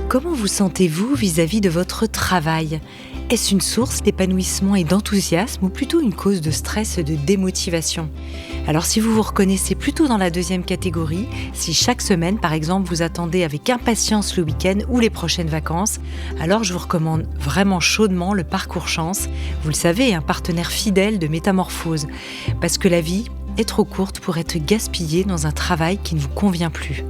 Comment vous sentez-vous vis-à-vis de votre travail ? Est-ce une source d'épanouissement et d'enthousiasme ou plutôt une cause de stress et de démotivation ? Alors si vous vous reconnaissez plutôt dans la deuxième catégorie, si chaque semaine par exemple vous attendez avec impatience le week-end ou les prochaines vacances, alors je vous recommande vraiment chaudement le Parcours Chance. Vous le savez, un partenaire fidèle de Métamorphose. Parce que la vie est trop courte pour être gaspillée dans un travail qui ne vous convient plus.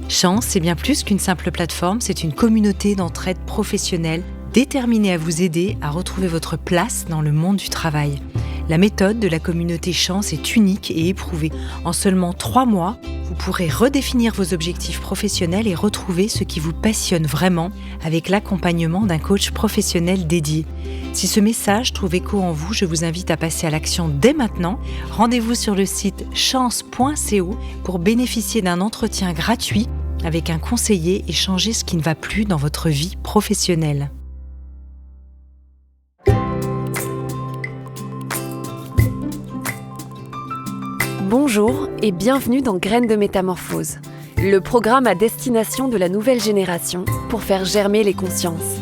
Chance, c'est bien plus qu'une simple plateforme, c'est une communauté d'entraide professionnelle déterminée à vous aider à retrouver votre place dans le monde du travail. La méthode de la communauté Chance est unique et éprouvée. En seulement 3 mois, vous pourrez redéfinir vos objectifs professionnels et retrouver ce qui vous passionne vraiment avec l'accompagnement d'un coach professionnel dédié. Si ce message trouve écho en vous, je vous invite à passer à l'action dès maintenant. Rendez-vous sur le site chance.co pour bénéficier d'un entretien gratuit avec un conseiller et changer ce qui ne va plus dans votre vie professionnelle. Bonjour et bienvenue dans Graines de Métamorphose, le programme à destination de la nouvelle génération pour faire germer les consciences.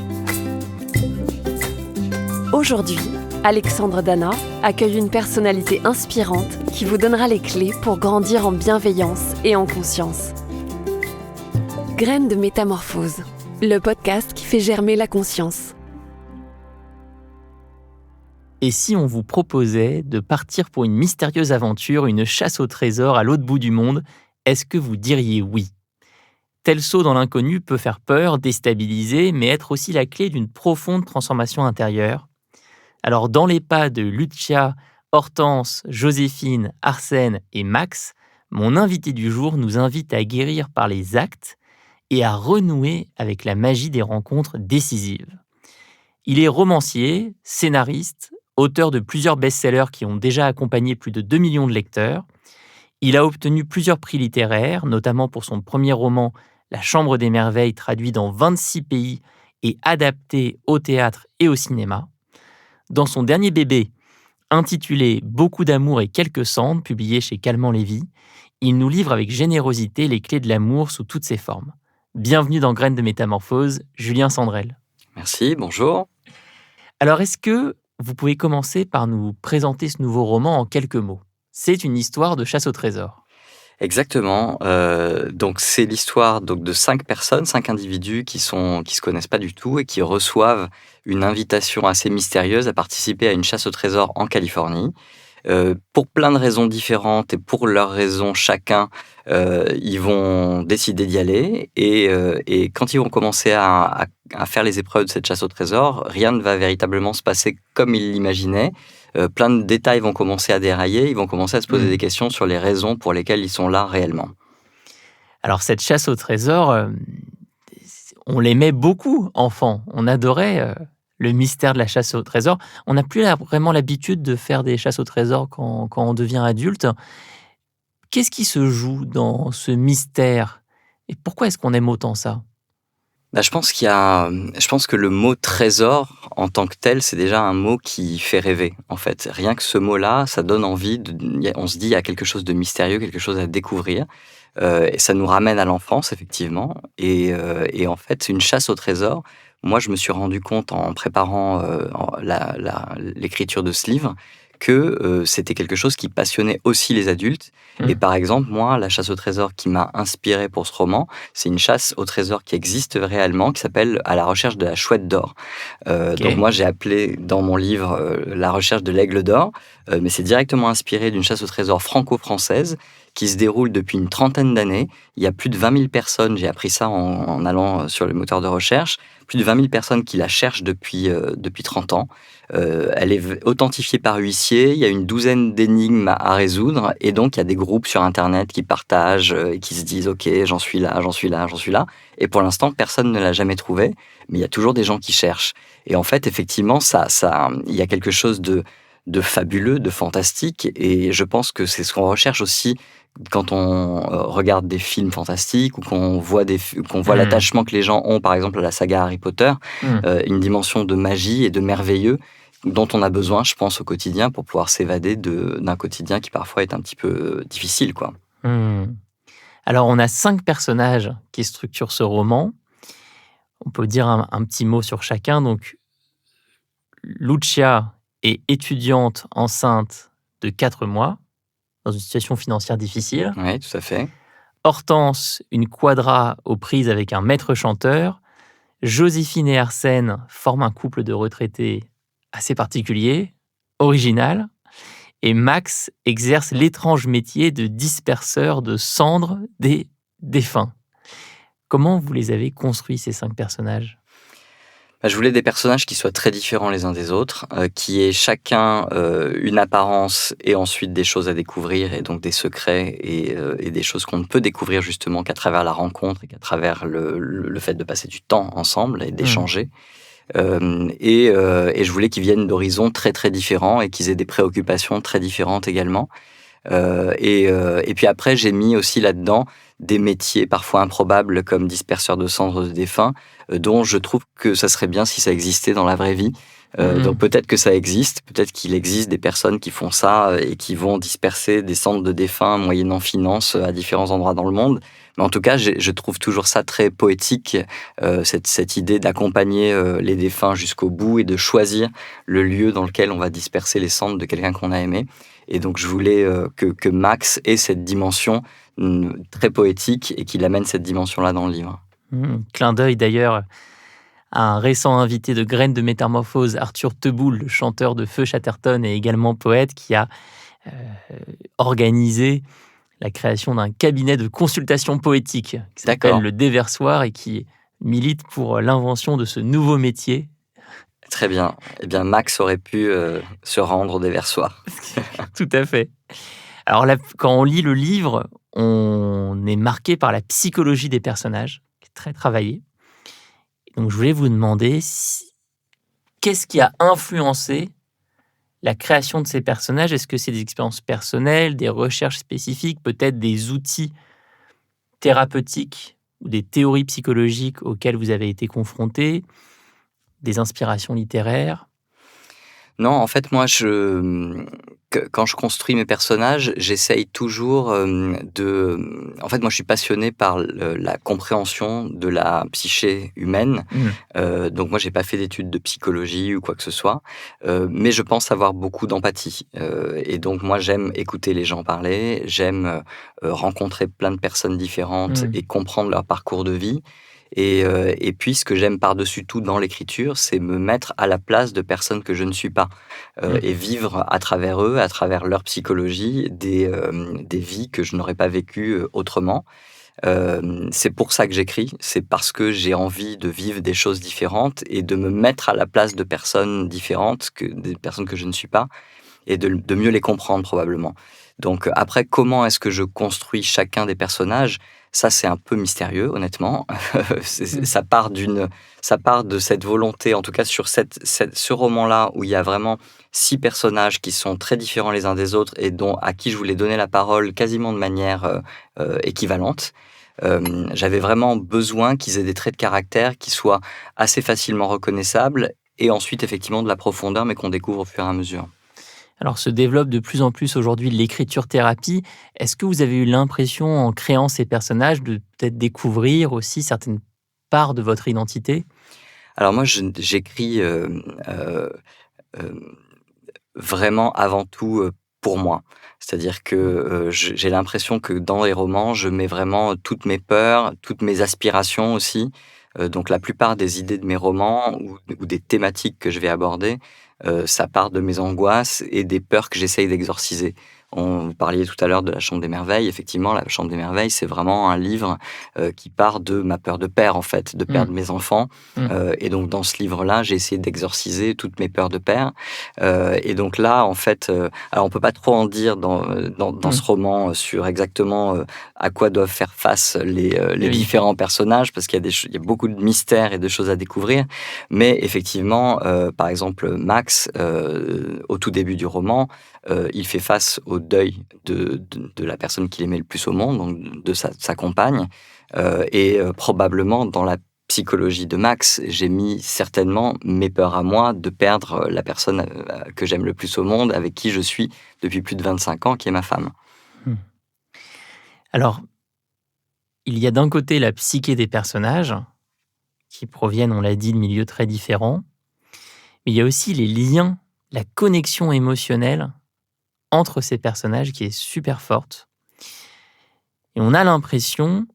Aujourd'hui, Alexandre Dana accueille une personnalité inspirante qui vous donnera les clés pour grandir en bienveillance et en conscience. Graines de Métamorphose, le podcast qui fait germer la conscience. Et si on vous proposait de partir pour une mystérieuse aventure, une chasse au trésor à l'autre bout du monde, est-ce que vous diriez oui ? Tel saut dans l'inconnu peut faire peur, déstabiliser, mais être aussi la clé d'une profonde transformation intérieure. Alors dans les pas de Lucia, Hortense, Joséphine, Arsène et Max, mon invité du jour nous invite à guérir par les actes et à renouer avec la magie des rencontres décisives. Il est romancier, scénariste, auteur de plusieurs best-sellers qui ont déjà accompagné plus de 2 millions de lecteurs. Il a obtenu plusieurs prix littéraires, notamment pour son premier roman La Chambre des Merveilles, traduit dans 26 pays et adapté au théâtre et au cinéma. Dans son dernier bébé, intitulé Beaucoup d'amour et quelques cendres, publié chez Calment Lévy, il nous livre avec générosité les clés de l'amour sous toutes ses formes. Bienvenue dans Graines de Métamorphose, Julien Sandrel. Merci, bonjour. Alors, est-ce que vous pouvez commencer par nous présenter ce nouveau roman en quelques mots ? C'est une histoire de chasse au trésor. Exactement. Donc c'est l'histoire de 5 personnes, 5 individus qui se connaissent pas du tout et qui reçoivent une invitation assez mystérieuse à participer à une chasse au trésor en Californie. Pour plein de raisons différentes et pour leurs raisons chacun, ils vont décider d'y aller et quand ils vont commencer à faire les épreuves de cette chasse au trésor, rien ne va véritablement se passer comme ils l'imaginaient. Plein de détails vont commencer à dérailler, ils vont commencer à se poser des questions sur les raisons pour lesquelles ils sont là réellement. Alors cette chasse au trésor, on l'aimait beaucoup, enfant. On adorait le mystère de la chasse au trésor. On n'a plus vraiment l'habitude de faire des chasses au trésor quand on devient adulte. Qu'est-ce qui se joue dans ce mystère ? Et pourquoi est-ce qu'on aime autant ça ? Je pense que le mot trésor en tant que tel, c'est déjà un mot qui fait rêver, en fait. Rien que ce mot-là, ça donne envie, on se dit il y a quelque chose de mystérieux, quelque chose à découvrir. Et ça nous ramène à l'enfance, effectivement. Et en fait, une chasse au trésor, moi, je me suis rendu compte en préparant l'écriture de ce livre que c'était quelque chose qui passionnait aussi les adultes. Et par exemple, moi, la chasse au trésor qui m'a inspiré pour ce roman, c'est une chasse au trésor qui existe réellement, qui s'appelle « À la recherche de la chouette d'or ». Donc moi, j'ai appelé dans mon livre La recherche de l'aigle d'or », mais c'est directement inspiré d'une chasse au trésor franco-française qui se déroule depuis une 30aine d'années. Il y a plus de 20 000 personnes, j'ai appris ça en allant sur le moteur de recherche, plus de 20 000 personnes qui la cherchent depuis 30 ans. Elle est authentifiée par huissier, il y a une 12aine d'énigmes à résoudre, et donc il y a des groupes sur Internet qui partagent et qui se disent « Ok, j'en suis là. » Et pour l'instant, personne ne l'a jamais trouvé, mais il y a toujours des gens qui cherchent. Et en fait, effectivement, il y a quelque chose de fabuleux, de fantastique, et je pense que c'est ce qu'on recherche aussi quand on regarde des films fantastiques ou qu'on voit l'attachement que les gens ont, par exemple, à la saga Harry Potter, une dimension de magie et de merveilleux dont on a besoin, je pense, au quotidien pour pouvoir s'évader d'un quotidien qui parfois est un petit peu difficile, quoi. Alors, on a 5 personnages qui structurent ce roman. On peut dire un petit mot sur chacun. Donc, Lucia est étudiante enceinte de 4 mois, dans une situation financière difficile. Oui, tout à fait. Hortense, une quadra aux prises avec un maître chanteur. Joséphine et Arsène forment un couple de retraités assez particulier, original. Et Max exerce l'étrange métier de disperseur de cendres des défunts. Comment vous les avez construits, ces 5 personnages ? Je voulais des personnages qui soient très différents les uns des autres, qui aient chacun une apparence et ensuite des choses à découvrir, et donc des secrets et des choses qu'on ne peut découvrir justement qu'à travers la rencontre et qu'à travers le fait de passer du temps ensemble et d'échanger. Et je voulais qu'ils viennent d'horizons très très différents et qu'ils aient des préoccupations très différentes également. Et puis après, j'ai mis aussi là-dedans des métiers parfois improbables comme disperseur de cendres de défunts, dont je trouve que ça serait bien si ça existait dans la vraie vie. Donc peut-être que ça existe, peut-être qu'il existe des personnes qui font ça et qui vont disperser des cendres de défunts moyennant finance à différents endroits dans le monde. Mais en tout cas, je trouve toujours ça très poétique, cette idée d'accompagner les défunts jusqu'au bout et de choisir le lieu dans lequel on va disperser les cendres de quelqu'un qu'on a aimé. Et donc, je voulais que Max ait cette dimension très poétique et qu'il amène cette dimension-là dans le livre. Clin d'œil d'ailleurs à un récent invité de Graines de Métamorphose, Arthur Teboul, le chanteur de Feu Chatterton et également poète, qui a organisé la création d'un cabinet de consultation poétique qui s'appelle le Déversoir et qui milite pour l'invention de ce nouveau métier. Très bien. Eh bien, Max aurait pu se rendre au Déversoir. Tout à fait. Alors là, quand on lit le livre, on est marqué par la psychologie des personnages, qui est très travaillée. Donc, je voulais vous demander qu'est-ce qui a influencé la création de ces personnages ? Est-ce que c'est des expériences personnelles, des recherches spécifiques, peut-être des outils thérapeutiques ou des théories psychologiques auxquelles vous avez été confrontés, des inspirations littéraires ? Non, en fait, moi, quand je construis mes personnages, j'essaye toujours En fait, moi, je suis passionné par la compréhension de la psyché humaine. Donc, moi, j'ai pas fait d'études de psychologie ou quoi que ce soit, mais je pense avoir beaucoup d'empathie. Et donc, moi, j'aime écouter les gens parler, j'aime rencontrer plein de personnes différentes et comprendre leur parcours de vie. Et puis, ce que j'aime par-dessus tout dans l'écriture, c'est me mettre à la place de personnes que je ne suis pas et vivre à travers eux, à travers leur psychologie, des vies que je n'aurais pas vécues autrement. C'est pour ça que j'écris, c'est parce que j'ai envie de vivre des choses différentes et de me mettre à la place de personnes différentes, des personnes que je ne suis pas, et de mieux les comprendre probablement. Donc après, comment est-ce que je construis chacun des personnages ? Ça, c'est un peu mystérieux, honnêtement. Ça part de cette volonté, en tout cas sur ce roman-là, où il y a vraiment 6 personnages qui sont très différents les uns des autres et à qui je voulais donner la parole quasiment de manière équivalente. J'avais vraiment besoin qu'ils aient des traits de caractère qui soient assez facilement reconnaissables et ensuite, effectivement, de la profondeur, mais qu'on découvre au fur et à mesure. Alors, se développe de plus en plus aujourd'hui l'écriture-thérapie. Est-ce que vous avez eu l'impression, en créant ces personnages, de peut-être découvrir aussi certaines parts de votre identité ? Alors moi, j'écris vraiment avant tout pour moi. C'est-à-dire que j'ai l'impression que dans les romans, je mets vraiment toutes mes peurs, toutes mes aspirations aussi. Donc la plupart des idées de mes romans ou des thématiques que je vais aborder, ça part de mes angoisses et des peurs que j'essaye d'exorciser. Vous parliez tout à l'heure de La Chambre des Merveilles. Effectivement, La Chambre des Merveilles, c'est vraiment un livre qui part de ma peur de père, en fait, de perdre mes enfants. Et donc, dans ce livre-là, j'ai essayé d'exorciser toutes mes peurs de père. Et donc là, en fait, alors on peut pas trop en dire dans ce roman sur exactement à quoi doivent faire face les différents personnages, parce qu'il y a beaucoup de mystères et de choses à découvrir. Mais effectivement, par exemple, Max, au tout début du roman, il fait face au deuil de la personne qu'il aimait le plus au monde, donc de sa compagne. Et probablement, dans la psychologie de Max, j'ai mis certainement mes peurs à moi de perdre la personne que j'aime le plus au monde, avec qui je suis depuis plus de 25 ans, qui est ma femme. Alors, il y a d'un côté la psyché des personnages, qui proviennent, on l'a dit, de milieux très différents. Mais il y a aussi les liens, la connexion émotionnelle entre ces personnages qui est super forte. Et on a l'impression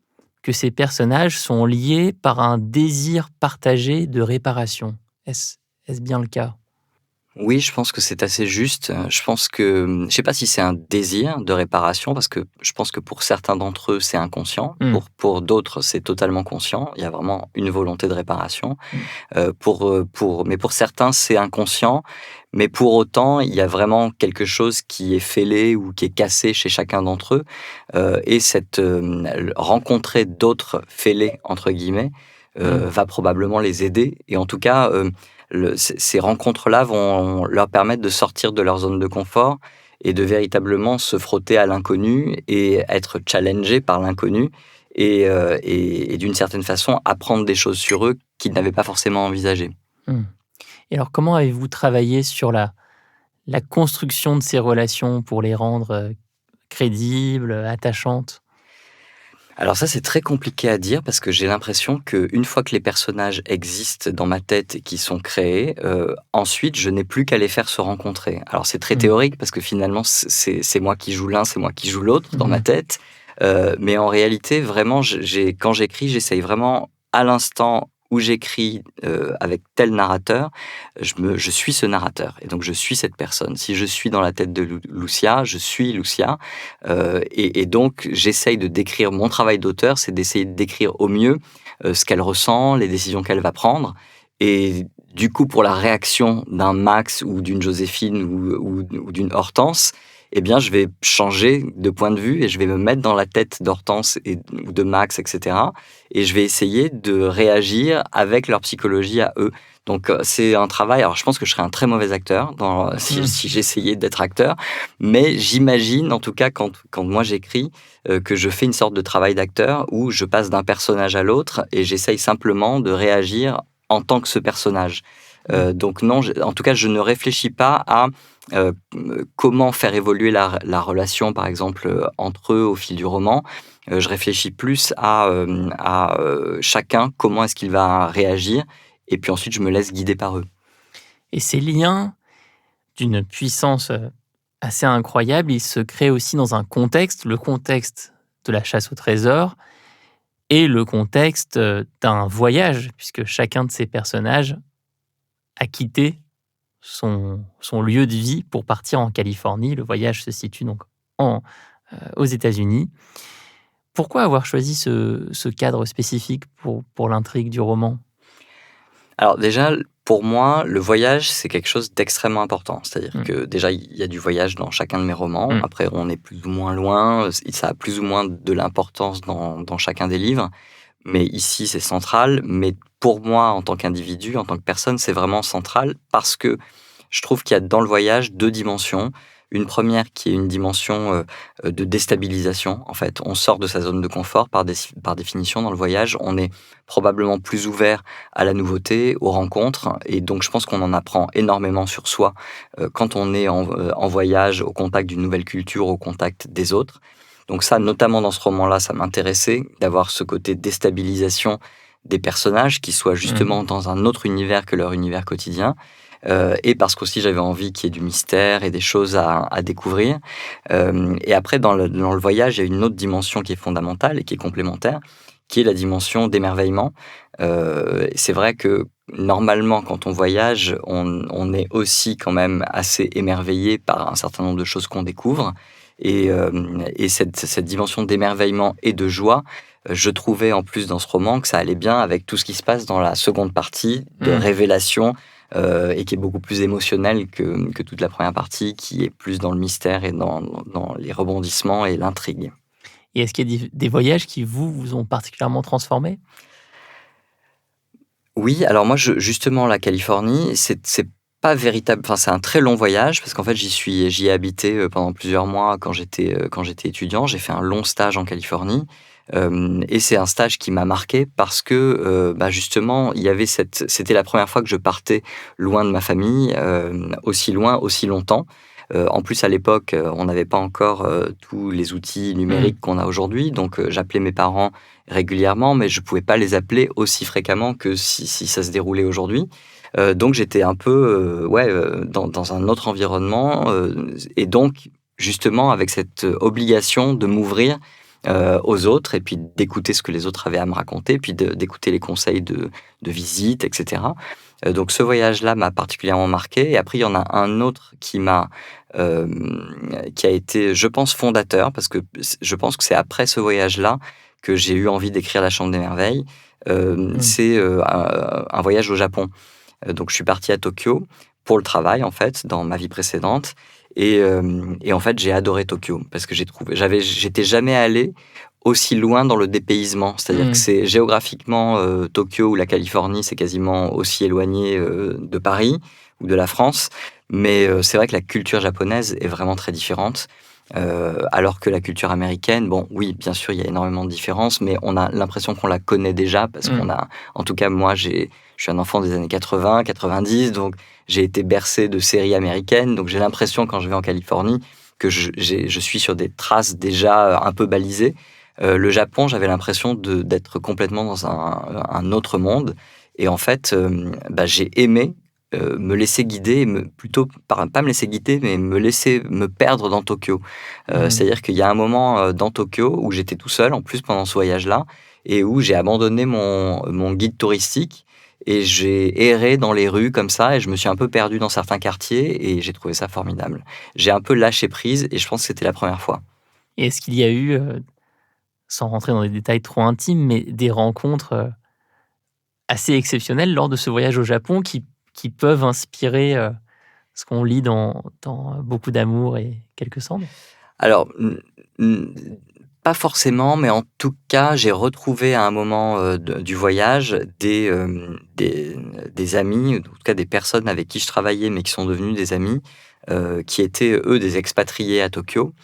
que ces personnages sont liés par un désir partagé de réparation. Est-ce bien le cas? Oui, je pense que c'est assez juste. Je pense que, je sais pas si c'est un désir de réparation, parce que je pense que pour certains d'entre eux, c'est inconscient. Mm. Pour d'autres, c'est totalement conscient. Il y a vraiment une volonté de réparation. Mais pour certains, c'est inconscient. Mais pour autant, il y a vraiment quelque chose qui est fêlé ou qui est cassé chez chacun d'entre eux. Et rencontrer d'autres fêlés, entre guillemets, va probablement les aider. Et en tout cas, ces rencontres-là vont leur permettre de sortir de leur zone de confort et de véritablement se frotter à l'inconnu et être challengés par l'inconnu et d'une certaine façon apprendre des choses sur eux qu'ils n'avaient pas forcément envisagées. Et alors, comment avez-vous travaillé sur la construction de ces relations pour les rendre crédibles, attachantes? Alors ça, c'est très compliqué à dire parce que j'ai l'impression qu'une fois que les personnages existent dans ma tête et qui sont créés, ensuite, je n'ai plus qu'à les faire se rencontrer. Alors c'est très théorique parce que finalement, c'est moi qui joue l'un, c'est moi qui joue l'autre dans ma tête. Mais en réalité, vraiment, quand j'écris, j'essaye vraiment à l'instant où j'écris avec tel narrateur, je suis ce narrateur. Et donc, je suis cette personne. Si je suis dans la tête de Lucia, je suis Lucia. Et donc, j'essaye de décrire mon travail d'auteur, c'est d'essayer de décrire au mieux ce qu'elle ressent, les décisions qu'elle va prendre. Et du coup, pour la réaction d'un Max ou d'une Joséphine ou d'une Hortense, eh bien, je vais changer de point de vue et je vais me mettre dans la tête d'Hortense ou de Max, etc. Et je vais essayer de réagir avec leur psychologie à eux. Donc, c'est un travail. Alors, je pense que je serais un très mauvais acteur si j'essayais d'être acteur. Mais j'imagine, en tout cas, quand moi j'écris, que je fais une sorte de travail d'acteur où je passe d'un personnage à l'autre et j'essaye simplement de réagir en tant que ce personnage. Donc non, en tout cas, je ne réfléchis pas à comment faire évoluer la relation, par exemple, entre eux au fil du roman. Je réfléchis plus à chacun, comment est-ce qu'il va réagir, et puis ensuite, je me laisse guider par eux. Et ces liens, d'une puissance assez incroyable, ils se créent aussi dans un contexte, le contexte de la chasse au trésor, et le contexte d'un voyage, puisque chacun de ces personnages a quitté son lieu de vie pour partir en Californie. Le voyage se situe donc aux États-Unis. Pourquoi avoir choisi ce cadre spécifique pour l'intrigue du roman? Alors déjà, pour moi, le voyage, c'est quelque chose d'extrêmement important. C'est-à-dire que déjà, il y a du voyage dans chacun de mes romans. Après, on est plus ou moins loin. Ça a plus ou moins de l'importance dans chacun des livres. Mais ici, c'est central. Mais pour moi, en tant qu'individu, en tant que personne, c'est vraiment central parce que je trouve qu'il y a dans le voyage deux dimensions. Une première qui est une dimension de déstabilisation. En fait, on sort de sa zone de confort par définition dans le voyage. On est probablement plus ouvert à la nouveauté, aux rencontres. Et donc, je pense qu'on en apprend énormément sur soi quand on est en voyage, au contact d'une nouvelle culture, au contact des autres. Donc ça, notamment dans ce roman-là, ça m'intéressait d'avoir ce côté déstabilisation des personnages qui soient justement dans un autre univers que leur univers quotidien. Et parce qu'aussi j'avais envie qu'il y ait du mystère et des choses à découvrir. Et après, dans le voyage, il y a une autre dimension qui est fondamentale et qui est complémentaire, qui est la dimension d'émerveillement. C'est vrai que normalement, quand on voyage, on est aussi quand même assez émerveillé par un certain nombre de choses qu'on découvre. Et cette dimension d'émerveillement et de joie, je trouvais en plus dans ce roman que ça allait bien avec tout ce qui se passe dans la seconde partie de révélation, et qui est beaucoup plus émotionnel que toute la première partie, qui est plus dans le mystère et dans les rebondissements et l'intrigue. Et est-ce qu'il y a des voyages qui vous ont particulièrement transformé? Oui, alors moi, justement, la Californie, c'est pas véritable. Enfin, c'est un très long voyage parce qu'en fait, j'y ai habité pendant plusieurs mois quand j'étais étudiant. J'ai fait un long stage en Californie. Et c'est un stage qui m'a marqué parce que justement, c'était la première fois que je partais loin de ma famille, aussi loin, aussi longtemps. En plus, à l'époque, on n'avait pas encore tous les outils numériques qu'on a aujourd'hui. Donc, j'appelais mes parents régulièrement, mais je ne pouvais pas les appeler aussi fréquemment que si ça se déroulait aujourd'hui. Donc, j'étais un peu dans un autre environnement. Et donc, justement, avec cette obligation de m'ouvrir aux autres et puis d'écouter ce que les autres avaient à me raconter, puis d'écouter les conseils de visite, etc. Donc ce voyage-là m'a particulièrement marqué. Et après, il y en a un autre qui a été, je pense, fondateur, parce que je pense que c'est après ce voyage-là que j'ai eu envie d'écrire La Chambre des Merveilles. C'est un voyage au Japon. Donc je suis parti à Tokyo pour le travail, en fait, dans ma vie précédente. Et en fait, j'ai adoré Tokyo parce que j'étais jamais allé aussi loin dans le dépaysement. C'est-à-dire que c'est géographiquement Tokyo ou la Californie, c'est quasiment aussi éloigné de Paris ou de la France. Mais c'est vrai que la culture japonaise est vraiment très différente. Alors que la culture américaine, bon, oui, bien sûr, il y a énormément de différences, mais on a l'impression qu'on la connaît déjà parce qu'on a, en tout cas, moi, je suis un enfant des années 80, 90, donc j'ai été bercé de séries américaines, donc j'ai l'impression quand je vais en Californie que je suis sur des traces déjà un peu balisées. Le Japon, j'avais l'impression d'être complètement dans un autre monde, et en fait, j'ai aimé me laisser guider, pas me laisser guider, mais me laisser me perdre dans Tokyo. C'est-à-dire qu'il y a un moment dans Tokyo où j'étais tout seul, en plus pendant ce voyage-là, et où j'ai abandonné mon guide touristique, et j'ai erré dans les rues comme ça, et je me suis un peu perdu dans certains quartiers, et j'ai trouvé ça formidable. J'ai un peu lâché prise, et je pense que c'était la première fois. Et est-ce qu'il y a eu, sans rentrer dans des détails trop intimes, mais des rencontres assez exceptionnelles lors de ce voyage au Japon qui peuvent inspirer ce qu'on lit dans Beaucoup d'amour et quelques cendres? Alors, pas forcément, mais en tout cas, j'ai retrouvé à un moment du voyage des amis, en tout cas des personnes avec qui je travaillais, mais qui sont devenus des amis, qui étaient, eux, des expatriés à Tokyo.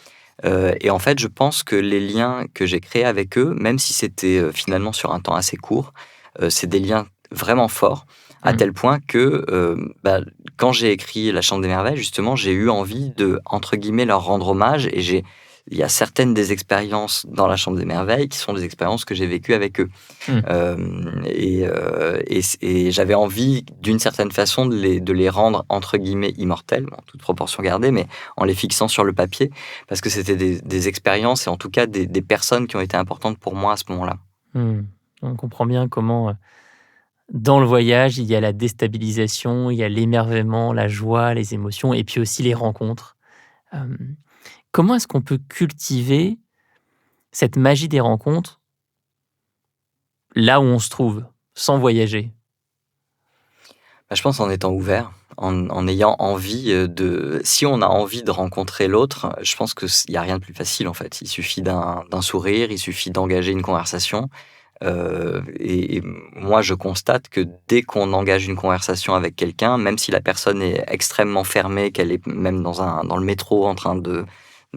Et en fait, je pense que les liens que j'ai créés avec eux, même si c'était finalement sur un temps assez court, c'est des liens vraiment forts, à tel point que quand j'ai écrit La Chambre des Merveilles, justement, j'ai eu envie de, entre guillemets, leur rendre hommage. Et il y a certaines des expériences dans La Chambre des Merveilles qui sont des expériences que j'ai vécues avec eux. Et j'avais envie, d'une certaine façon, de les rendre, entre guillemets, immortels, en toute proportion gardée, mais en les fixant sur le papier, parce que c'était des expériences et en tout cas des personnes qui ont été importantes pour moi à ce moment-là. On comprend bien comment, dans le voyage, il y a la déstabilisation, il y a l'émerveillement, la joie, les émotions, et puis aussi les rencontres. Comment est-ce qu'on peut cultiver cette magie des rencontres là où on se trouve, sans voyager? Je pense en étant ouvert, en ayant envie si on a envie de rencontrer l'autre, je pense qu'il n'y a rien de plus facile en fait. Il suffit d'un sourire, il suffit d'engager une conversation. Et moi, je constate que dès qu'on engage une conversation avec quelqu'un, même si la personne est extrêmement fermée, qu'elle est même dans le métro en train de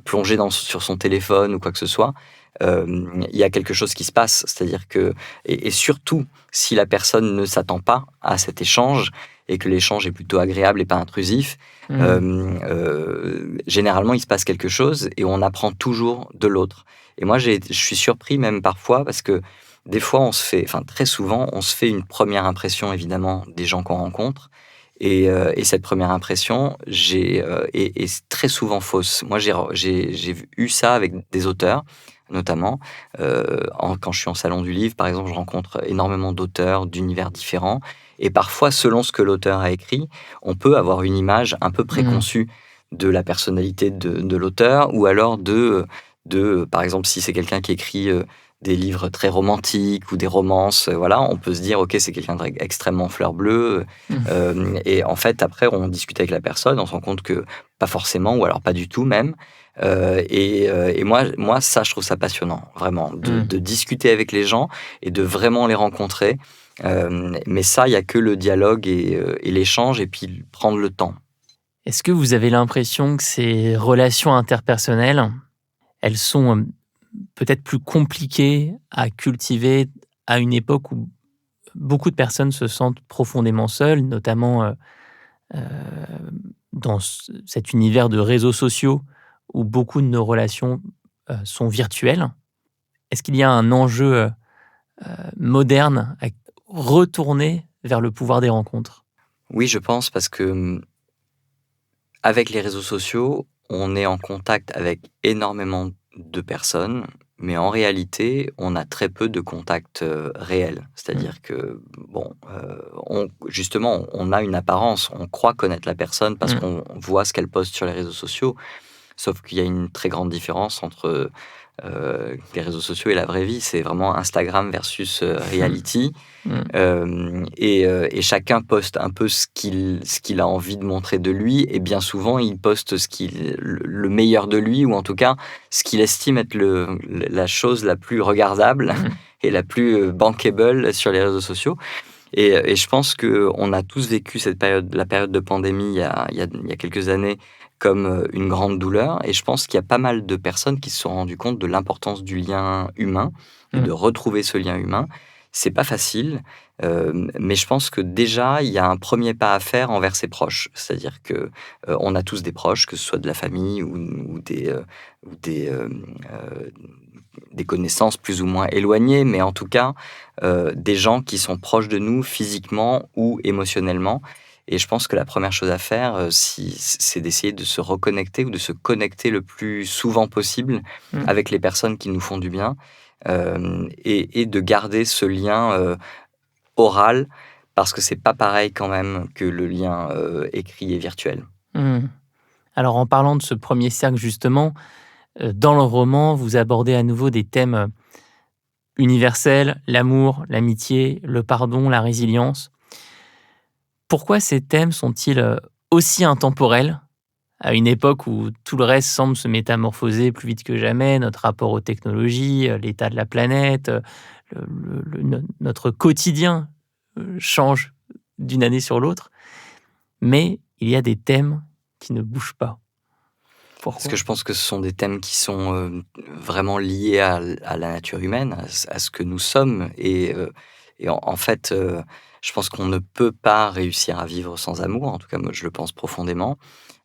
plonger sur son téléphone ou quoi que ce soit, il y a quelque chose qui se passe. C'est-à-dire que, et surtout, si la personne ne s'attend pas à cet échange et que l'échange est plutôt agréable et pas intrusif, généralement, il se passe quelque chose et on apprend toujours de l'autre. Et moi, je suis surpris même parfois parce que des fois, très souvent, on se fait une première impression, évidemment, des gens qu'on rencontre. Et cette première impression est très souvent fausse. Moi, j'ai eu ça avec des auteurs, notamment. Quand je suis en salon du livre, par exemple, je rencontre énormément d'auteurs d'univers différents. Et parfois, selon ce que l'auteur a écrit, on peut avoir une image un peu préconçue de la personnalité de l'auteur, ou alors par exemple, si c'est quelqu'un qui écrit des livres très romantiques ou des romances, on peut se dire, ok, c'est quelqu'un d'extrêmement fleur bleue. Et en fait, après, on discute avec la personne, on se rend compte que pas forcément, ou alors pas du tout même. Et moi, ça, je trouve ça passionnant, vraiment, de discuter avec les gens et de vraiment les rencontrer. Mais ça, il n'y a que le dialogue et l'échange, et puis prendre le temps. Est-ce que vous avez l'impression que ces relations interpersonnelles, elles sont peut-être plus compliquées à cultiver à une époque où beaucoup de personnes se sentent profondément seules, notamment dans cet univers de réseaux sociaux où beaucoup de nos relations sont virtuelles, est-ce qu'il y a un enjeu moderne à retourner vers le pouvoir des rencontres? Oui, je pense parce que avec les réseaux sociaux, on est en contact avec énormément de personnes, mais en réalité, on a très peu de contacts réels. Mmh. C'est-à-dire que, bon, justement, on a une apparence, on croit connaître la personne parce Mmh. qu'on voit ce qu'elle poste sur les réseaux sociaux, sauf qu'il y a une très grande différence entre les réseaux sociaux et la vraie vie. C'est vraiment Instagram versus reality. Mmh. Et chacun poste un peu ce qu'il a envie de montrer de lui, et bien souvent il poste le meilleur de lui, ou en tout cas ce qu'il estime être la chose la plus regardable Mmh. et la plus bankable sur les réseaux sociaux. Et je pense qu'on a tous vécu la période de pandémie il y a quelques années comme une grande douleur, et je pense qu'il y a pas mal de personnes qui se sont rendues compte de l'importance du lien humain et Mmh. de retrouver ce lien humain. C'est pas facile, mais je pense que déjà il y a un premier pas à faire envers ses proches. C'est-à-dire que on a tous des proches, que ce soit de la famille ou des connaissances plus ou moins éloignées, mais en tout cas des gens qui sont proches de nous physiquement ou émotionnellement. Et je pense que la première chose à faire, c'est d'essayer de se reconnecter ou de se connecter le plus souvent possible Mmh. avec les personnes qui nous font du bien, et de garder ce lien oral, parce que c'est pas pareil quand même que le lien écrit et virtuel. Mmh. Alors en parlant de ce premier cercle justement, dans le roman, vous abordez à nouveau des thèmes universels, l'amour, l'amitié, le pardon, la résilience. Pourquoi ces thèmes sont-ils aussi intemporels à une époque où tout le reste semble se métamorphoser plus vite que jamais, notre rapport aux technologies, l'état de la planète, notre quotidien change d'une année sur l'autre, mais il y a des thèmes qui ne bougent pas. Parce Pourquoi? que je pense que ce sont des thèmes qui sont vraiment liés à la nature humaine, à ce que nous sommes. Et en fait, je pense qu'on ne peut pas réussir à vivre sans amour. En tout cas, moi, je le pense profondément.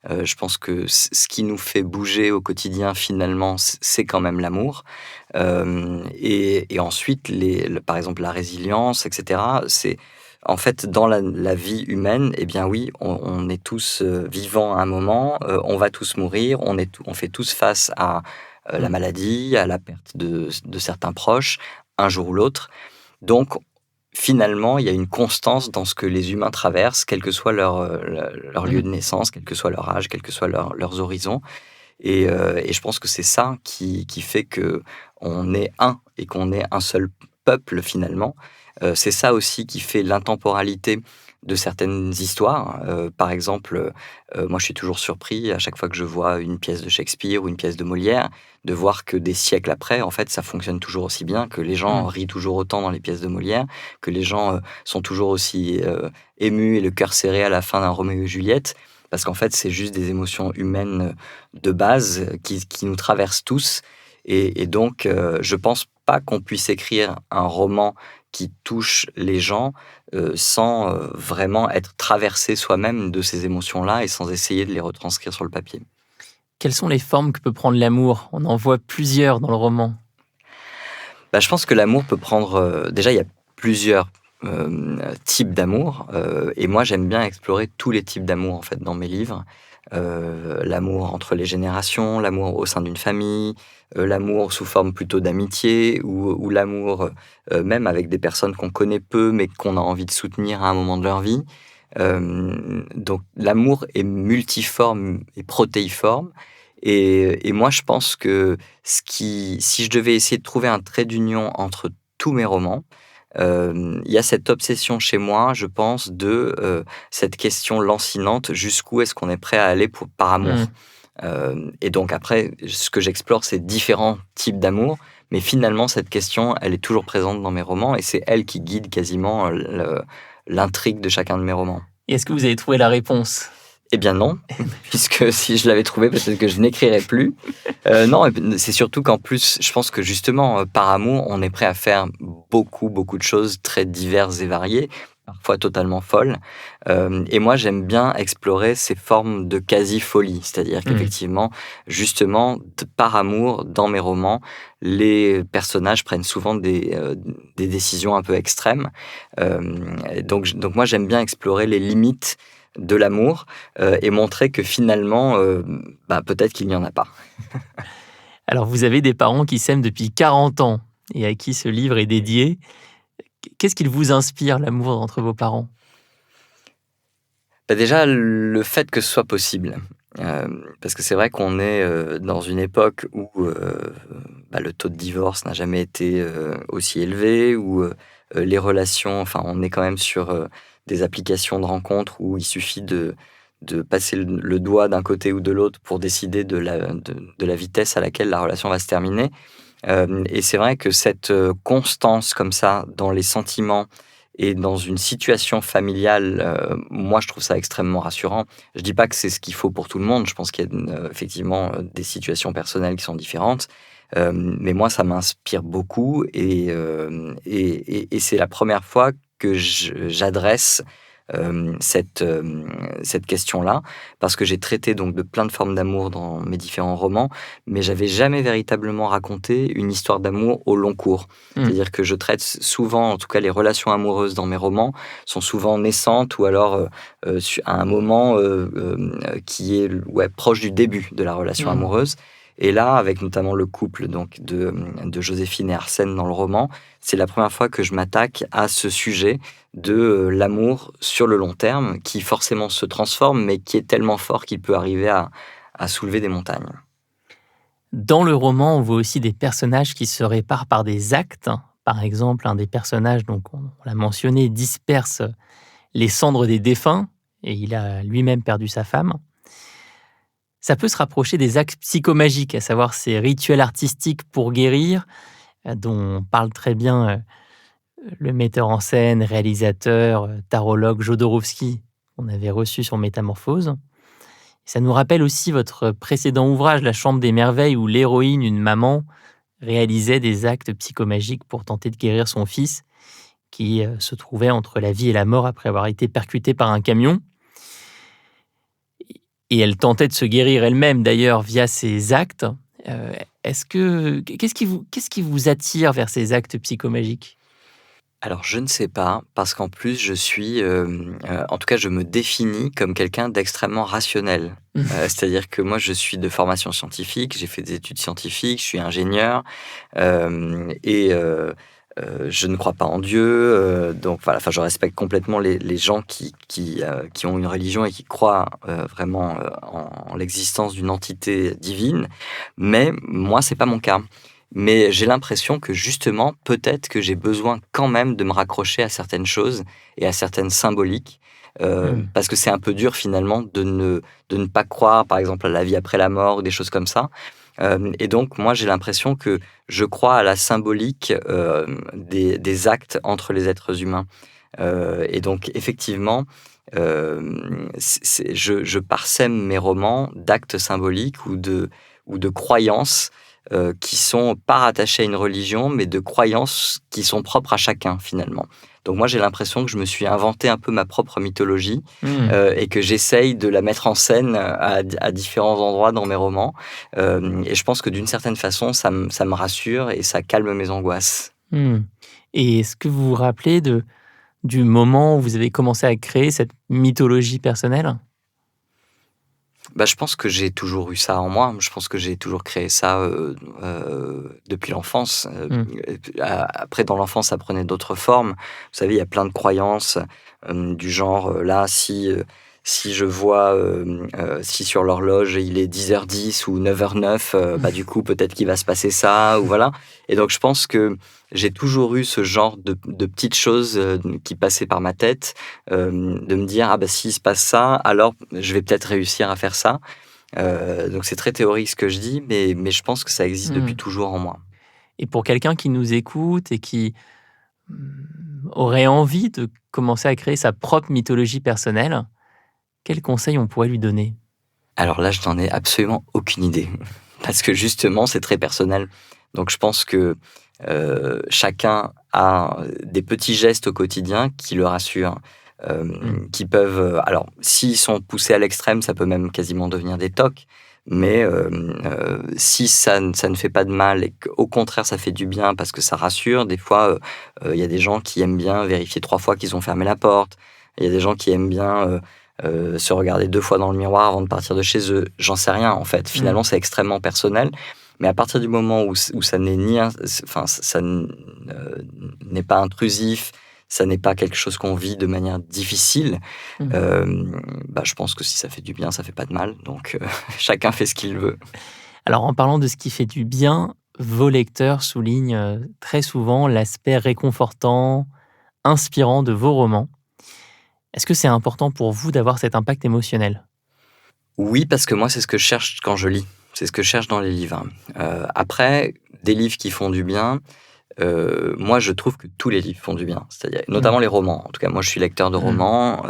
Je pense que ce qui nous fait bouger au quotidien, finalement, c'est quand même l'amour. Et ensuite, par exemple, la résilience, etc. En fait, dans la vie humaine, eh bien oui, on est tous vivants à un moment, on va tous mourir, on fait tous face à la Mmh. maladie, à la perte de certains proches, un jour ou l'autre. Donc, finalement, il y a une constance dans ce que les humains traversent, quel que soit leur lieu Mmh. de naissance, quel que soit leur âge, quels que soient leurs horizons. Et je pense que c'est ça qui fait qu'on est un et qu'on est un seul peuple finalement. C'est ça aussi qui fait l'intemporalité de certaines histoires. Par exemple, moi je suis toujours surpris à chaque fois que je vois une pièce de Shakespeare ou une pièce de Molière, de voir que des siècles après, en fait, ça fonctionne toujours aussi bien, que les gens Mmh. rient toujours autant dans les pièces de Molière, que les gens sont toujours aussi émus et le cœur serré à la fin d'un Roméo et Juliette. Parce qu'en fait, c'est juste des émotions humaines de base qui nous traversent tous. Et donc, je pense pas qu'on puisse écrire un roman qui touche les gens sans vraiment être traversé soi-même de ces émotions-là et sans essayer de les retranscrire sur le papier. Quelles sont les formes que peut prendre l'amour? On en voit plusieurs dans le roman. Bah, je pense que l'amour peut prendre... déjà, il y a plusieurs types d'amour. Et moi, j'aime bien explorer tous les types d'amour, en fait, dans mes livres. L'amour entre les générations, l'amour au sein d'une famille, l'amour sous forme plutôt d'amitié, ou l'amour même avec des personnes qu'on connaît peu, mais qu'on a envie de soutenir à un moment de leur vie. Donc, l'amour est multiforme et protéiforme. Et moi, je pense que si je devais essayer de trouver un trait d'union entre tous mes romans, il y a cette obsession chez moi, je pense, de cette question lancinante, jusqu'où est-ce qu'on est prêt à aller par amour? Mmh. Et donc après, ce que j'explore, c'est différents types d'amour, mais finalement, cette question, elle est toujours présente dans mes romans, et c'est elle qui guide quasiment l'intrigue de chacun de mes romans. Et est-ce que vous avez trouvé la réponse? Eh bien non, puisque si je l'avais trouvé, peut-être que je n'écrirais plus. Non, c'est surtout qu'en plus, je pense que justement, par amour, on est prêt à faire beaucoup, beaucoup de choses très diverses et variées, parfois totalement folles. Et moi, j'aime bien explorer ces formes de quasi-folie. C'est-à-dire qu'effectivement, justement, par amour, dans mes romans, les personnages prennent souvent des décisions un peu extrêmes. Donc moi, j'aime bien explorer les limites de l'amour et montrer que finalement, peut-être qu'il n'y en a pas. Alors, vous avez des parents qui s'aiment depuis 40 ans et à qui ce livre est dédié. Qu'est-ce qu'il vous inspire, l'amour entre vos parents ? Déjà, le fait que ce soit possible. Parce que c'est vrai qu'on est dans une époque où le taux de divorce n'a jamais été aussi élevé, où les relations, enfin, on est quand même sur des applications de rencontres où il suffit de passer le doigt d'un côté ou de l'autre pour décider de la vitesse à laquelle la relation va se terminer. Et c'est vrai que cette constance comme ça dans les sentiments et dans une situation familiale, moi, je trouve ça extrêmement rassurant. Je dis pas que c'est ce qu'il faut pour tout le monde. Je pense qu'il y a effectivement des situations personnelles qui sont différentes. Mais moi, ça m'inspire beaucoup et c'est la première fois que j'adresse cette question-là, parce que j'ai traité donc de plein de formes d'amour dans mes différents romans, mais j'avais jamais véritablement raconté une histoire d'amour au long cours. C'est-à-dire que je traite souvent, en tout cas les relations amoureuses dans mes romans, sont souvent naissantes ou alors à un moment qui est proche du début de la relation amoureuse. Et là, avec notamment le couple donc de Joséphine et Arsène dans le roman, c'est la première fois que je m'attaque à ce sujet de l'amour sur le long terme, qui forcément se transforme, mais qui est tellement fort qu'il peut arriver à soulever des montagnes. Dans le roman, on voit aussi des personnages qui se réparent par des actes. Par exemple, un des personnages, donc on l'a mentionné, disperse les cendres des défunts, et il a lui-même perdu sa femme. Ça peut se rapprocher des actes psychomagiques, à savoir ces rituels artistiques pour guérir, dont parle très bien le metteur en scène, réalisateur, tarologue Jodorowsky, qu'on avait reçu sur Métamorphose. Ça nous rappelle aussi votre précédent ouvrage, La Chambre des Merveilles, où l'héroïne, une maman, réalisait des actes psychomagiques pour tenter de guérir son fils, qui se trouvait entre la vie et la mort après avoir été percuté par un camion. Et elle tentait de se guérir elle-même, d'ailleurs, via ces actes. Qu'est-ce qui vous attire vers ces actes psychomagiques ? Alors, je ne sais pas, parce qu'en plus, je suis, en tout cas, je me définis comme quelqu'un d'extrêmement rationnel. C'est-à-dire que moi, je suis de formation scientifique, j'ai fait des études scientifiques, je suis ingénieur, je ne crois pas en Dieu, donc voilà. Enfin, je respecte complètement les gens qui ont une religion et qui croient vraiment en l'existence d'une entité divine. Mais moi, c'est pas mon cas. Mais j'ai l'impression que justement, peut-être que j'ai besoin quand même de me raccrocher à certaines choses et à certaines symboliques, parce que c'est un peu dur finalement de ne pas croire, par exemple, à la vie après la mort ou des choses comme ça. Et donc, moi, j'ai l'impression que je crois à la symbolique des actes entre les êtres humains. Et donc, effectivement, je parsème mes romans d'actes symboliques ou de croyances qui sont pas rattachées à une religion, mais de croyances qui sont propres à chacun, finalement. Donc moi, j'ai l'impression que je me suis inventé un peu ma propre mythologie et que j'essaye de la mettre en scène à différents endroits dans mes romans. Et je pense que d'une certaine façon, ça me rassure et ça calme mes angoisses. Et est-ce que vous vous rappelez du moment où vous avez commencé à créer cette mythologie personnelle ? Je pense que j'ai toujours eu ça en moi. Je pense que j'ai toujours créé ça depuis l'enfance. Après, dans l'enfance, ça prenait d'autres formes. Vous savez, il y a plein de croyances du genre, là, si je vois, si sur l'horloge, il est 10h10 ou 9h09, du coup, peut-être qu'il va se passer ça, ou voilà. Et donc, je pense que j'ai toujours eu ce genre de petites choses qui passaient par ma tête, de me dire, s'il se passe ça, alors je vais peut-être réussir à faire ça. Donc, c'est très théorique ce que je dis, mais je pense que ça existe depuis toujours en moi. Et pour quelqu'un qui nous écoute et qui aurait envie de commencer à créer sa propre mythologie personnelle, quel conseil on pourrait lui donner? Alors là, je n'en ai absolument aucune idée. Parce que justement, c'est très personnel. Donc je pense que chacun a des petits gestes au quotidien qui le rassurent, qui peuvent... alors, s'ils sont poussés à l'extrême, ça peut même quasiment devenir des tocs. Mais si ça ne fait pas de mal et qu'au contraire, ça fait du bien parce que ça rassure, des fois, il y a des gens qui aiment bien vérifier 3 fois qu'ils ont fermé la porte. Il y a des gens qui aiment bien... se regarder 2 fois dans le miroir avant de partir de chez eux, j'en sais rien en fait. Finalement, c'est extrêmement personnel. Mais à partir du moment où ça n'est ça n'est pas intrusif, ça n'est pas quelque chose qu'on vit de manière difficile, je pense que si ça fait du bien, ça fait pas de mal. Donc chacun fait ce qu'il veut. Alors, en parlant de ce qui fait du bien, vos lecteurs soulignent très souvent l'aspect réconfortant, inspirant de vos romans. Est-ce que c'est important pour vous d'avoir cet impact émotionnel? Oui, parce que moi, c'est ce que je cherche quand je lis. C'est ce que je cherche dans les livres. Après, des livres qui font du bien, moi, je trouve que tous les livres font du bien. C'est-à-dire, notamment les romans. En tout cas, moi, je suis lecteur de romans,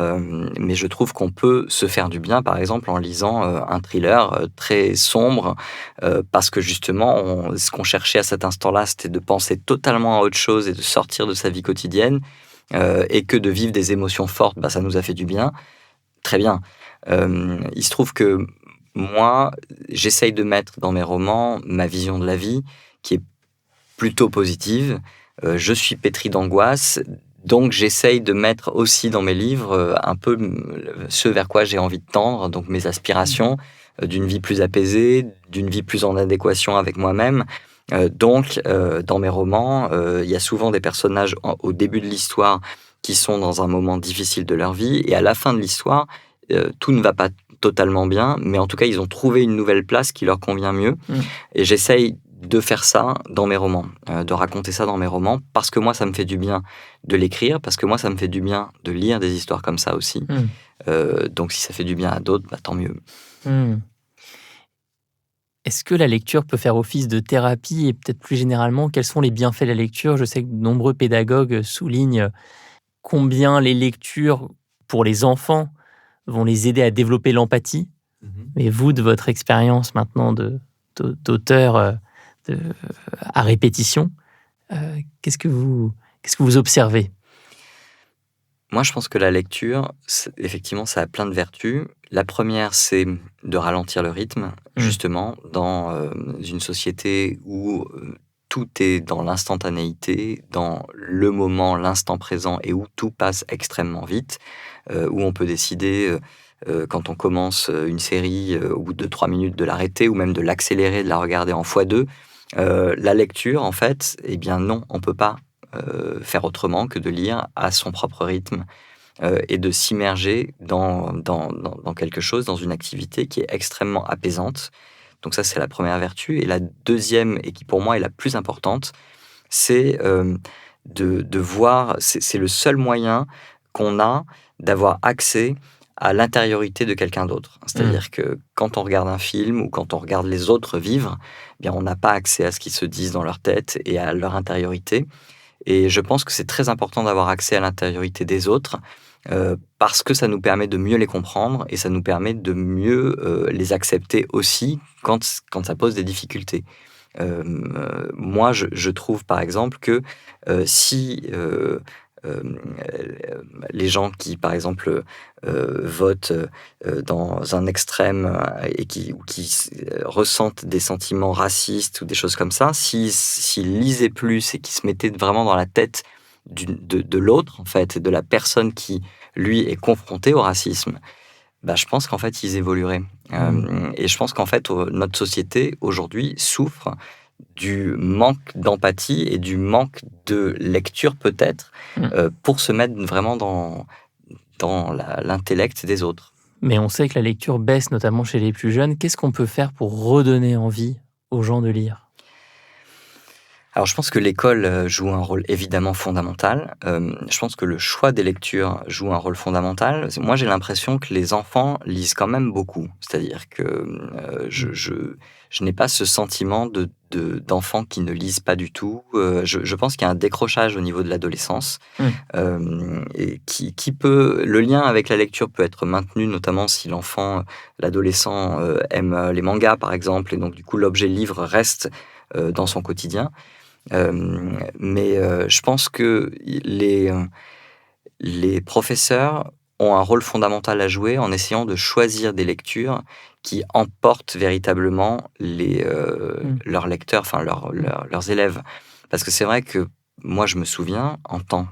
mais je trouve qu'on peut se faire du bien, par exemple, en lisant un thriller très sombre, parce que justement, ce qu'on cherchait à cet instant-là, c'était de penser totalement à autre chose et de sortir de sa vie quotidienne. Et que de vivre des émotions fortes, ça nous a fait du bien. Très bien. Il se trouve que moi, j'essaye de mettre dans mes romans ma vision de la vie, qui est plutôt positive. Je suis pétri d'angoisse, donc j'essaye de mettre aussi dans mes livres un peu ce vers quoi j'ai envie de tendre, donc mes aspirations d'une vie plus apaisée, d'une vie plus en adéquation avec moi-même. Donc, dans mes romans, il y a souvent des personnages au début de l'histoire qui sont dans un moment difficile de leur vie, et à la fin de l'histoire, tout ne va pas totalement bien, mais en tout cas, ils ont trouvé une nouvelle place qui leur convient mieux. Et j'essaye de faire ça dans mes romans, de raconter ça dans mes romans, parce que moi, ça me fait du bien de l'écrire, parce que moi, ça me fait du bien de lire des histoires comme ça aussi. Donc, si ça fait du bien à d'autres, tant mieux. Est-ce que la lecture peut faire office de thérapie et peut-être plus généralement, quels sont les bienfaits de la lecture? Je sais que de nombreux pédagogues soulignent combien les lectures pour les enfants vont les aider à développer l'empathie. Mais vous, de votre expérience maintenant d'auteur à répétition, qu'est-ce que vous observez? Moi, je pense que la lecture, effectivement, ça a plein de vertus. La première, c'est de ralentir le rythme, justement, dans une société où tout est dans l'instantanéité, dans le moment, l'instant présent, et où tout passe extrêmement vite, où on peut décider, quand on commence une série, au bout de 3 minutes, de l'arrêter, ou même de l'accélérer, de la regarder en x2. La lecture, en fait, non, on ne peut pas faire autrement que de lire à son propre rythme et de s'immerger dans quelque chose, dans une activité qui est extrêmement apaisante. Donc ça, c'est la première vertu. Et la deuxième, et qui pour moi est la plus importante, c'est de voir, c'est le seul moyen qu'on a d'avoir accès à l'intériorité de quelqu'un d'autre. C'est-à-dire que quand on regarde un film ou quand on regarde les autres vivre, on n'a pas accès à ce qu'ils se disent dans leur tête et à leur intériorité. Et je pense que c'est très important d'avoir accès à l'intériorité des autres parce que ça nous permet de mieux les comprendre et ça nous permet de mieux les accepter aussi quand ça pose des difficultés. Moi, je trouve par exemple que si les gens qui, par exemple, votent dans un extrême et qui ressentent des sentiments racistes ou des choses comme ça, s'ils lisaient plus et qu'ils se mettaient vraiment dans la tête de l'autre, en fait, de la personne qui, lui, est confrontée au racisme, je pense qu'en fait, ils évolueraient. Et je pense qu'en fait, notre société, aujourd'hui, souffre du manque d'empathie et du manque de lecture peut-être pour se mettre vraiment dans l'intellect des autres. Mais on sait que la lecture baisse notamment chez les plus jeunes. Qu'est-ce qu'on peut faire pour redonner envie aux gens de lire ? Alors je pense que l'école joue un rôle évidemment fondamental. Je pense que le choix des lectures joue un rôle fondamental. Moi j'ai l'impression que les enfants lisent quand même beaucoup. C'est-à-dire que je n'ai pas ce sentiment de d'enfants qui ne lisent pas du tout. Je pense qu'il y a un décrochage au niveau de l'adolescence et qui peut... Le lien avec la lecture peut être maintenu, notamment si l'adolescent aime les mangas, par exemple, et donc du coup, l'objet livre reste dans son quotidien. Mais je pense que les professeurs ont un rôle fondamental à jouer en essayant de choisir des lectures qui emportent véritablement leurs lecteurs, enfin leurs élèves. Parce que c'est vrai que moi, je me souviens, en tant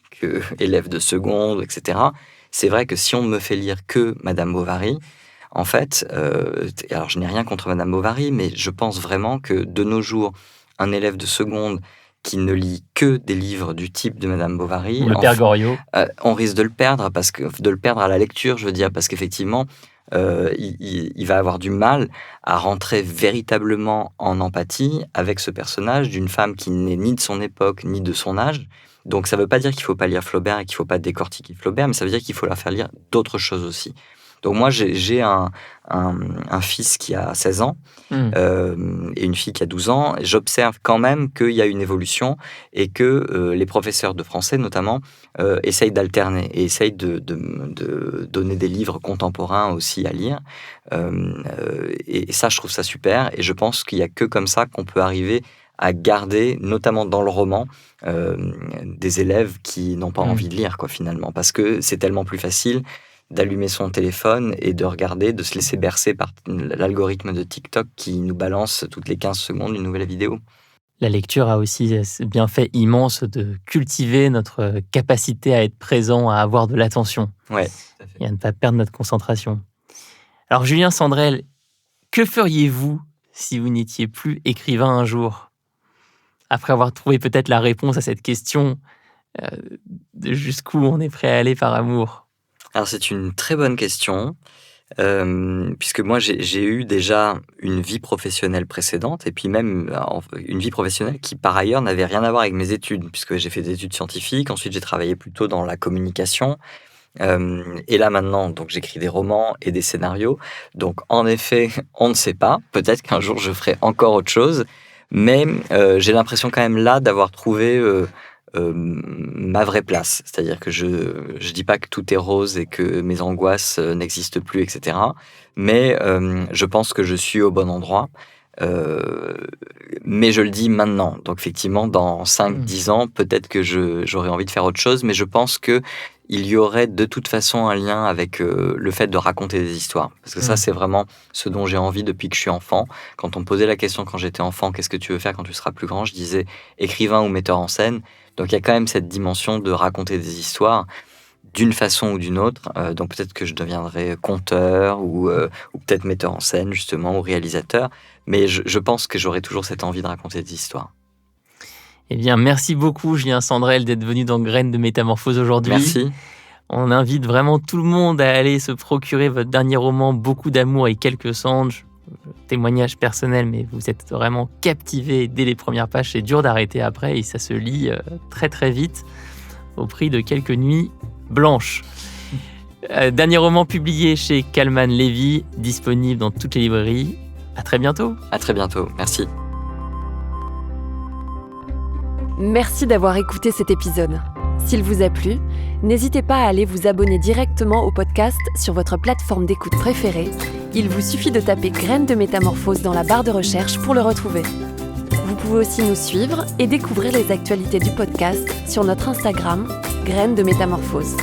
qu'élève de seconde, etc., c'est vrai que si on me fait lire que Madame Bovary, en fait, alors je n'ai rien contre Madame Bovary, mais je pense vraiment que de nos jours, un élève de seconde qui ne lit que des livres du type de Madame Bovary, le Père Goriot, on risque de le perdre à la lecture, je veux dire, parce qu'effectivement, il va avoir du mal à rentrer véritablement en empathie avec ce personnage d'une femme qui n'est ni de son époque ni de son âge. Donc ça ne veut pas dire qu'il ne faut pas lire Flaubert et qu'il ne faut pas décortiquer Flaubert, mais ça veut dire qu'il faut leur faire lire d'autres choses aussi. Donc moi, j'ai un fils qui a 16 ans et une fille qui a 12 ans. J'observe quand même qu'il y a une évolution et que les professeurs de français, notamment, essayent d'alterner et essayent de donner des livres contemporains aussi à lire. Et ça, je trouve ça super. Et je pense qu'il n'y a que comme ça qu'on peut arriver à garder, notamment dans le roman, des élèves qui n'ont pas envie de lire, quoi, finalement. Parce que c'est tellement plus facile d'allumer son téléphone et de regarder, de se laisser bercer par l'algorithme de TikTok qui nous balance toutes les 15 secondes une nouvelle vidéo. La lecture a aussi ce bienfait immense de cultiver notre capacité à être présent, à avoir de l'attention. Ouais, tout à fait. Et à ne pas perdre notre concentration. Alors Julien Sandrel, que feriez-vous si vous n'étiez plus écrivain un jour ? Après avoir trouvé peut-être la réponse à cette question de jusqu'où on est prêt à aller par amour. Alors c'est une très bonne question, puisque moi j'ai eu déjà une vie professionnelle précédente, et puis même une vie professionnelle qui par ailleurs n'avait rien à voir avec mes études, puisque j'ai fait des études scientifiques, ensuite j'ai travaillé plutôt dans la communication, et là maintenant donc j'écris des romans et des scénarios, donc en effet on ne sait pas, peut-être qu'un jour je ferai encore autre chose, mais j'ai l'impression quand même là d'avoir trouvé... ma vraie place, c'est-à-dire que je dis pas que tout est rose et que mes angoisses n'existent plus, etc. Mais je pense que je suis au bon endroit. Mais je le dis maintenant. Donc effectivement, dans 5-10 ans, peut-être que j'aurais envie de faire autre chose, mais je pense que il y aurait de toute façon un lien avec le fait de raconter des histoires. Parce que ça, c'est vraiment ce dont j'ai envie depuis que je suis enfant. Quand on me posait la question quand j'étais enfant, qu'est-ce que tu veux faire quand tu seras plus grand ? Je disais écrivain ou metteur en scène. Donc il y a quand même cette dimension de raconter des histoires d'une façon ou d'une autre. Donc peut-être que je deviendrai conteur ou peut-être metteur en scène justement ou réalisateur. Mais je pense que j'aurai toujours cette envie de raconter des histoires. Eh bien, merci beaucoup Julien Sandrel d'être venu dans Graines de Métamorphose aujourd'hui. Merci. On invite vraiment tout le monde à aller se procurer votre dernier roman, Beaucoup d'amour et quelques cendres. Témoignage personnel, mais vous êtes vraiment captivé dès les premières pages. C'est dur d'arrêter après et ça se lit très très vite au prix de quelques nuits blanches. Dernier roman publié chez Calman Levy, disponible dans toutes les librairies. À très bientôt. À très bientôt. Merci. Merci d'avoir écouté cet épisode. S'il vous a plu, n'hésitez pas à aller vous abonner directement au podcast sur votre plateforme d'écoute préférée. Il vous suffit de taper Graines de Métamorphose dans la barre de recherche pour le retrouver. Vous pouvez aussi nous suivre et découvrir les actualités du podcast sur notre Instagram, Graines de Métamorphose.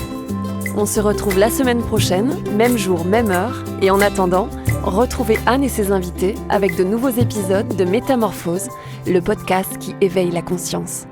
On se retrouve la semaine prochaine, même jour, même heure, et en attendant, retrouvez Anne et ses invités avec de nouveaux épisodes de Métamorphose, le podcast qui éveille la conscience.